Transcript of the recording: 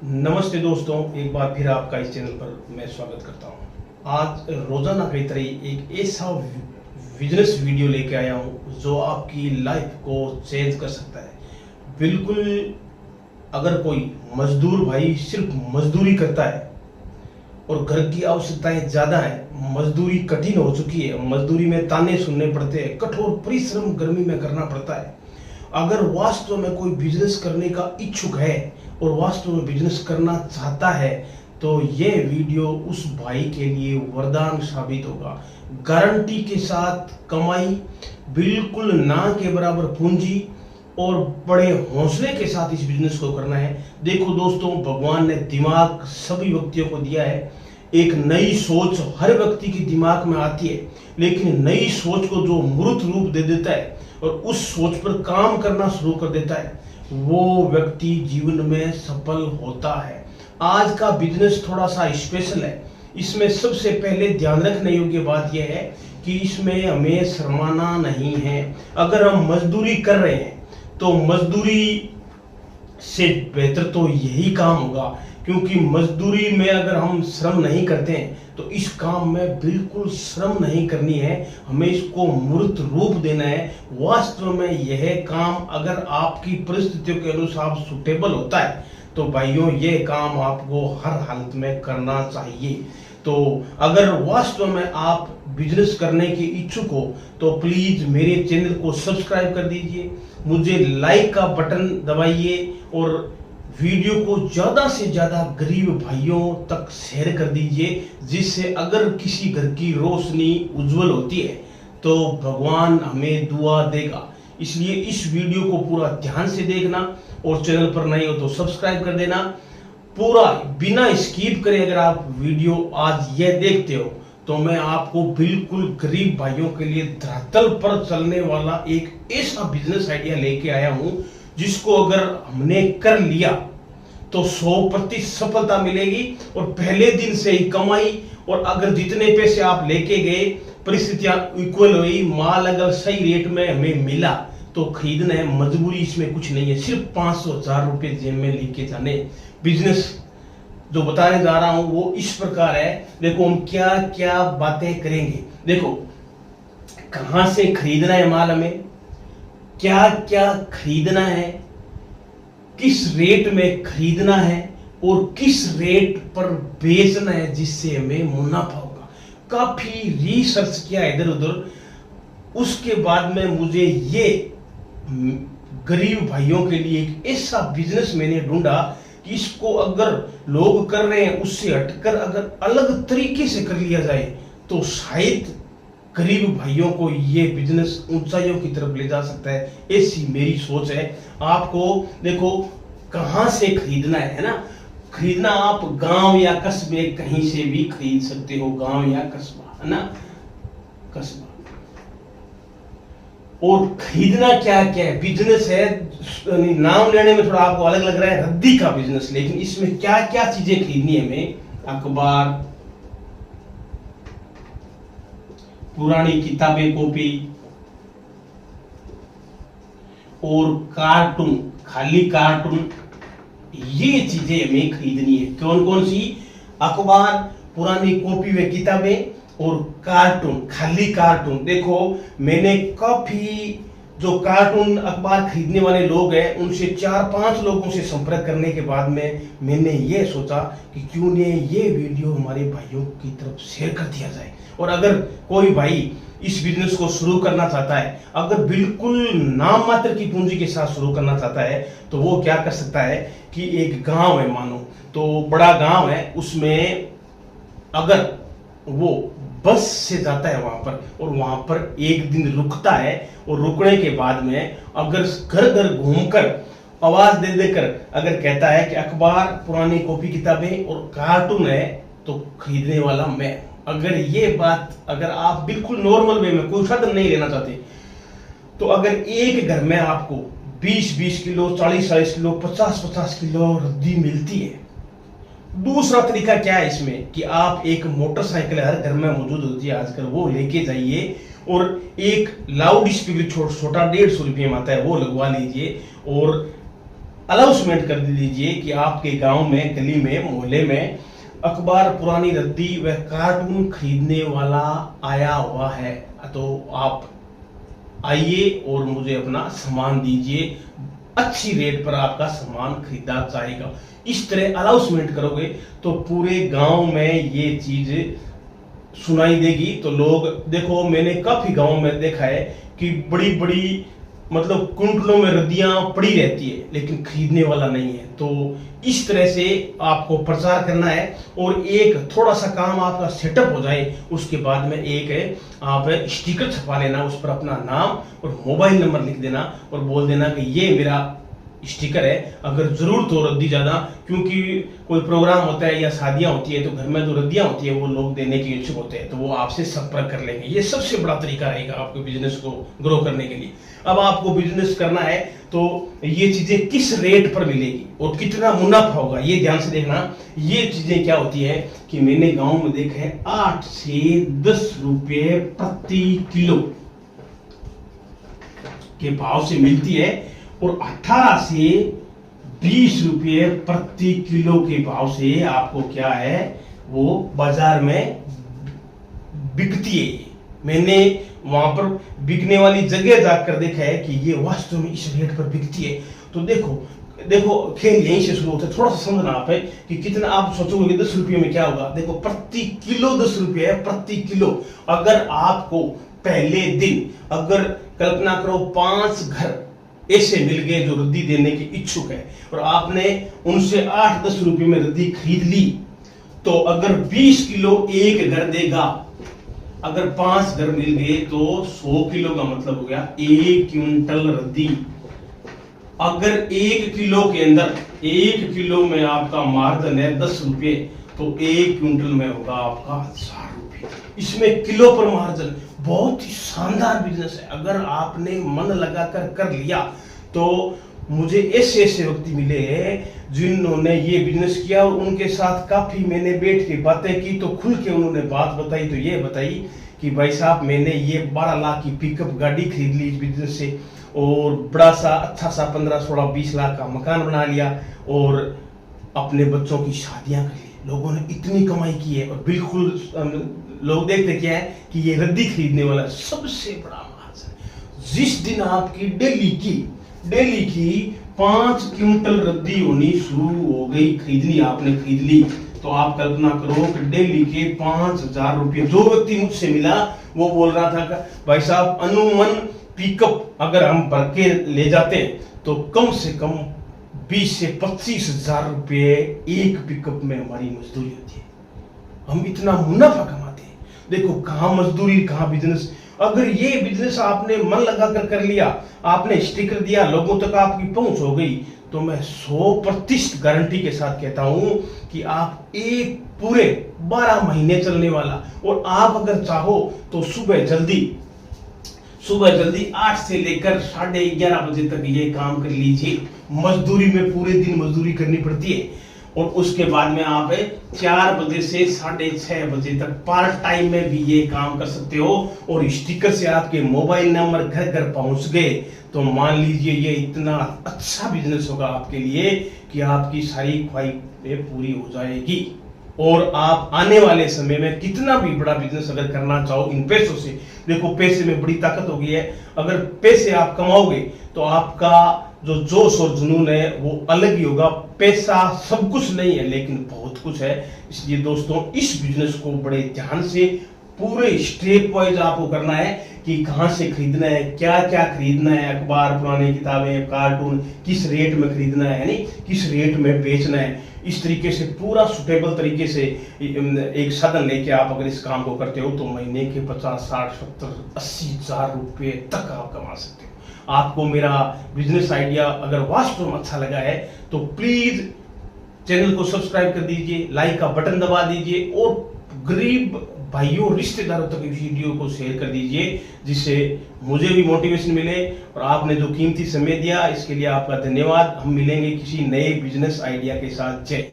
नमस्ते दोस्तों, एक बार फिर आपका इस चैनल पर मैं स्वागत करता हूं। आज रोजाना की तरह एक ऐसा बिजनेस वीडियो लेके आया हूं जो आपकी लाइफ को चेंज कर सकता है। बिल्कुल, अगर कोई मजदूर भाई सिर्फ मजदूरी करता है और घर की आवश्यकताएं ज्यादा है, मजदूरी कठिन हो चुकी है, मजदूरी में ताने सुनने पड़ते हैं, कठोर परिश्रम गर्मी में करना पड़ता है। अगर वास्तव में कोई बिजनेस करने का इच्छुक है और वास्तव में बिजनेस करना चाहता है तो ये वीडियो उस भाई के लिए वरदान साबित होगा। गारंटी के साथ कमाई, बिल्कुल ना के बराबर पूंजी और बड़े हौसले के साथ इस बिजनेस को करना है। देखो दोस्तों, भगवान ने दिमाग सभी व्यक्तियों को दिया है। एक नई सोच हर व्यक्ति के दिमाग में आती है, लेकिन नई सोच को जो मूर्त रूप दे देता है और उस सोच पर काम करना शुरू कर देता है, वो व्यक्ति जीवन में सफल होता है। आज का बिजनेस थोड़ा सा स्पेशल है। इसमें सबसे पहले ध्यान रखने योग्य बात यह है कि इसमें हमें शर्माना नहीं है। अगर हम मजदूरी कर रहे हैं तो मजदूरी से बेहतर तो यही काम होगा, क्योंकि मजदूरी में अगर हम श्रम नहीं करते हैं तो इस काम में बिल्कुल श्रम नहीं करनी है, हमें इसको मूर्त रूप देना है। वास्तव में यह काम अगर आपकी परिस्थितियों के अनुसार सुटेबल होता है तो भाइयों यह काम आपको हर हालत में करना चाहिए। तो अगर वास्तव में आप बिजनेस करने के इच्छुक हो तो प्लीज मेरे चैनल को सब्सक्राइब कर दीजिए, मुझे लाइक का बटन दबाइए और वीडियो को ज्यादा से ज्यादा गरीब भाइयों तक शेयर कर दीजिए, जिससे अगर किसी घर की रोशनी उज्जवल होती है तो भगवान हमें दुआ देगा। इसलिए इस वीडियो को पूरा ध्यान से देखना और चैनल पर नए हो तो सब्सक्राइब कर देना। पूरा बिना स्किप करे अगर आप वीडियो आज ये देखते हो तो मैं आपको बिल्कुल गरीब भाइयों के लिए धरातल पर चलने वाला एक ऐसा बिजनेस आइडिया लेके आया हूं जिसको अगर हमने कर लिया तो 100% सफलता मिलेगी और पहले दिन से ही कमाई। और अगर जितने पैसे आप लेके गए परिस्थितियां इक्वल हुई, माल अगर सही रेट में हमें मिला तो खरीदना है, मजबूरी इसमें कुछ नहीं है। सिर्फ 500,000 रुपए जेब में लेके जाने। बिजनेस जो बताने जा रहा हूं वो इस प्रकार है। देखो हम क्या क्या बातें करेंगे। देखो, कहां से खरीदना है माल, हमें क्या क्या खरीदना है, किस रेट में खरीदना है और किस रेट पर बेचना है जिससे हमें मुनाफा होगा। काफी रिसर्च किया इधर उधर। उसके बाद में मुझे ये गरीब भाइयों के लिए एक ऐसा बिजनेस मैंने ढूंढा कि इसको अगर लोग कर रहे हैं उससे हटकर अगर अलग तरीके से कर लिया जाए तो शायद गरीब भाइयों को ये बिजनेस ऊंचाइयों की तरफ ले जा सकता है। ऐसी मेरी सोच है। आपको देखो कहां से खरीदना है ना, खरीदना आप गांव या कस्बे कहीं से भी खरीद सकते हो, गांव या कस्बा, है ना, कस्बा। और खरीदना क्या क्या है, बिजनेस है, नाम लेने में थोड़ा आपको अलग लग रहा है, रद्दी का बिजनेस, लेकिन इसमें क्या क्या चीजें खरीदनी है हमें। अखबार, पुरानी किताबें, कॉपी और कार्टून, खाली कार्टून, ये चीजें हमें खरीदनी है। कौन कौन सी? अखबार, पुरानी कॉपी व किताबें और कार्टून, खाली कार्टून। देखो मैंने काफी जो कार्टून अखबार खरीदने वाले लोग हैं उनसे 4-5 लोगों से संपर्क करने के बाद में मैंने ये सोचा कि क्यों ने ये वीडियो हमारे भाइयों की तरफ शेयर कर दिया जाए। और अगर कोई भाई इस बिजनेस को शुरू करना चाहता है, अगर बिल्कुल नाम मात्र की पूंजी के साथ शुरू करना चाहता है तो वो क्या कर सकता है कि एक गांव है, मानो तो बड़ा गांव है, उसमें अगर वो बस से जाता है वहां पर और वहां पर एक दिन रुकता है और रुकने के बाद में अगर घर घर घूमकर आवाज दे देकर अगर कहता है कि अखबार, पुरानी कॉपी किताबें और कार्टून है तो खरीदने वाला मैं। अगर ये बात अगर आप बिल्कुल नॉर्मल वे में कोई साधन नहीं लेना चाहते तो अगर एक घर में आपको 20-20 किलो, 40-40 किलो, 50-50 किलो रद्दी मिलती है। दूसरा तरीका क्या है इसमें कि आप एक मोटरसाइकिल हर घर में मौजूद होती है आजकल, वो लेके जाइए और एक लाउड स्पीकर छोटा 150 रुपये में आता है वो लगवा लीजिए और अनाउंसमेंट कर दीजिए कि आपके गांव में, गली में, मोहल्ले में अखबार, पुरानी रद्दी व कार्टून खरीदने वाला आया हुआ है, तो आप आइए और मुझे अपना सामान दीजिए, अच्छी रेट पर आपका सामान खरीदा जाएगा। इस तरह अनाउंसमेंट करोगे तो पूरे गांव में ये चीज सुनाई देगी। तो लोग, देखो मैंने काफी गांव में देखा है कि बड़ी बड़ी मतलब कुंटलों में रद्दियां पड़ी रहती है, लेकिन खरीदने वाला नहीं है। तो इस तरह से आपको प्रचार करना है और एक थोड़ा सा काम आपका सेटअप हो जाए, उसके बाद में एक आप स्टिकर छपा लेना, उस पर अपना नाम और मोबाइल नंबर लिख देना और बोल देना कि ये मेरा स्टिकर है, अगर जरूरत हो रद्दी ज्यादा, क्योंकि कोई प्रोग्राम होता है या शादियां होती है तो घर में जो रद्दियां होती है वो लोग देने के इच्छुक होते हैं, तो वो आपसे संपर्क कर लेंगे। ये सबसे बड़ा तरीका रहेगा आपके बिजनेस को ग्रो करने के लिए। अब आपको बिजनेस करना है तो ये चीजें किस रेट पर मिलेगी और कितना मुनाफा होगा, ये ध्यान से देखना। ये चीजें क्या होती है कि मैंने गांव में देखा है 8 से 10 रुपए प्रति किलो के भाव से मिलती है और 18 से 20 रुपए प्रति किलो के भाव से आपको क्या है वो बाजार में बिकती है। मैंने वहां पर बिकने वाली जगह जाकर देखा है कि ये वास्तव में इस रेट पर बिकती है। तो देखो खेल यहीं से शुरू होता है, थोड़ा सा समझना आप है कि कितना। आप सोचोगे 10 रुपये में क्या होगा, देखो प्रति किलो 10 रुपये है प्रति किलो। अगर आपको पहले दिन, अगर कल्पना करो 5 घर ऐसे मिल गए जो रद्दी देने के इच्छुक है और आपने उनसे 8-10 रुपए में रद्दी खरीद ली, तो अगर 20 किलो एक घर देगा, अगर 5 घर मिल गए तो 100 किलो का मतलब हो गया 1 क्विंटल रद्दी। अगर 1 किलो के अंदर 1 किलो में आपका मार्जिन है 10 रुपये, तो 1 क्विंटल में होगा आपका 1000 रुपये। इसमें किलो पर मार्जिन, बहुत ही शानदार बिजनेस है। अगर आपने मन लगाकर कर लिया तो मुझे ऐसे ऐसे व्यक्ति मिले हैं जिन्होंने ये बिजनेस किया और उनके साथ काफी मैंने बैठ के बातें की, तो खुल के उन्होंने बात बताई। तो ये बताई कि भाई साहब मैंने ये 12 लाख की पिकअप गाड़ी खरीद ली इस बिजनेस से और बड़ा सा अच्छा सा 15, 16, 20 लाख का मकान बना लिया और अपने बच्चों की शादियां कर ली। लोगों ने इतनी कमाई की है और बिल्कुल लोग देखते क्या है कि ये रद्दी खरीदने वाला सबसे बड़ा मार्जिन। जिस दिन आपकी डेली की 5 क्विंटल रद्दी होनी शुरू हो गई, आपने खरीद ली, तो आप कल्पना करो कि डेली के 5000 रुपये। जो व्यक्ति मुझसे मिला वो बोल रहा था कि भाई साहब अनुमान पिकअप अगर हम भर के ले जाते तो कम से कम 20 से 25 हजार रुपये एक पिकअप में हमारी मजदूरी होती है। हम इतना मुनाफा कमाते हैं। देखो कहाँ मजदूरी कहाँ बिजनेस। अगर ये बिजनेस आपने मन लगाकर कर लिया, आपने स्टिकर दिया, लोगों तक आपकी पहुंच हो गई, तो मैं 100% गारंटी के साथ कहता हूं कि आप एक पूरे 12 महीने चलने वाला। और आप अगर चाहो तो सुबह जल्दी 8 से लेकर 11:30 बजे तक ये काम कर लीजिए। मजदूरी में पूरे दिन मजदूरी करनी पड़ती है और उसके बाद में आप 4 बजे से 6:30 बजे तक पार्ट टाइम में भी ये काम कर सकते हो। और स्टिकर से आपके मोबाइल नंबर घर घर पहुंच गए तो मान लीजिए ये इतना अच्छा बिजनेस होगा आपके लिए कि आपकी सारी ख्वाहिशें पूरी हो जाएगी। और आप आने वाले समय में कितना भी बड़ा बिजनेस अगर करना चाहो इन पैसों से, देखो पैसे में बड़ी ताकत हो गई है। अगर पैसे आप कमाओगे तो आपका जो जोश और जुनून है वो अलग ही होगा। पैसा सब कुछ नहीं है लेकिन बहुत कुछ है। इसलिए दोस्तों इस बिजनेस को बड़े ध्यान से पूरे स्टेप वाइज आपको करना है कि कहां से खरीदना है, क्या क्या खरीदना है, अखबार, पुरानी किताबें, कार्टून, किस रेट में खरीदना है, यानी किस रेट में बेचना है। इस तरीके से पूरा सुटेबल तरीके से एक साधन लेके आप अगर इस काम को करते हो तो महीने के 50, 60, 70, 80 हजार रुपये तक आप कमा सकते हो। आपको मेरा बिजनेस आइडिया अगर वास्तव में अच्छा लगा है तो प्लीज चैनल को सब्सक्राइब कर दीजिए, लाइक का बटन दबा दीजिए और गरीब भाइयों रिश्तेदारों तक इस वीडियो को शेयर कर दीजिए, जिससे मुझे भी मोटिवेशन मिले। और आपने जो कीमती समय दिया इसके लिए आपका धन्यवाद। हम मिलेंगे किसी नए बिजनेस आइडिया के साथ। जय।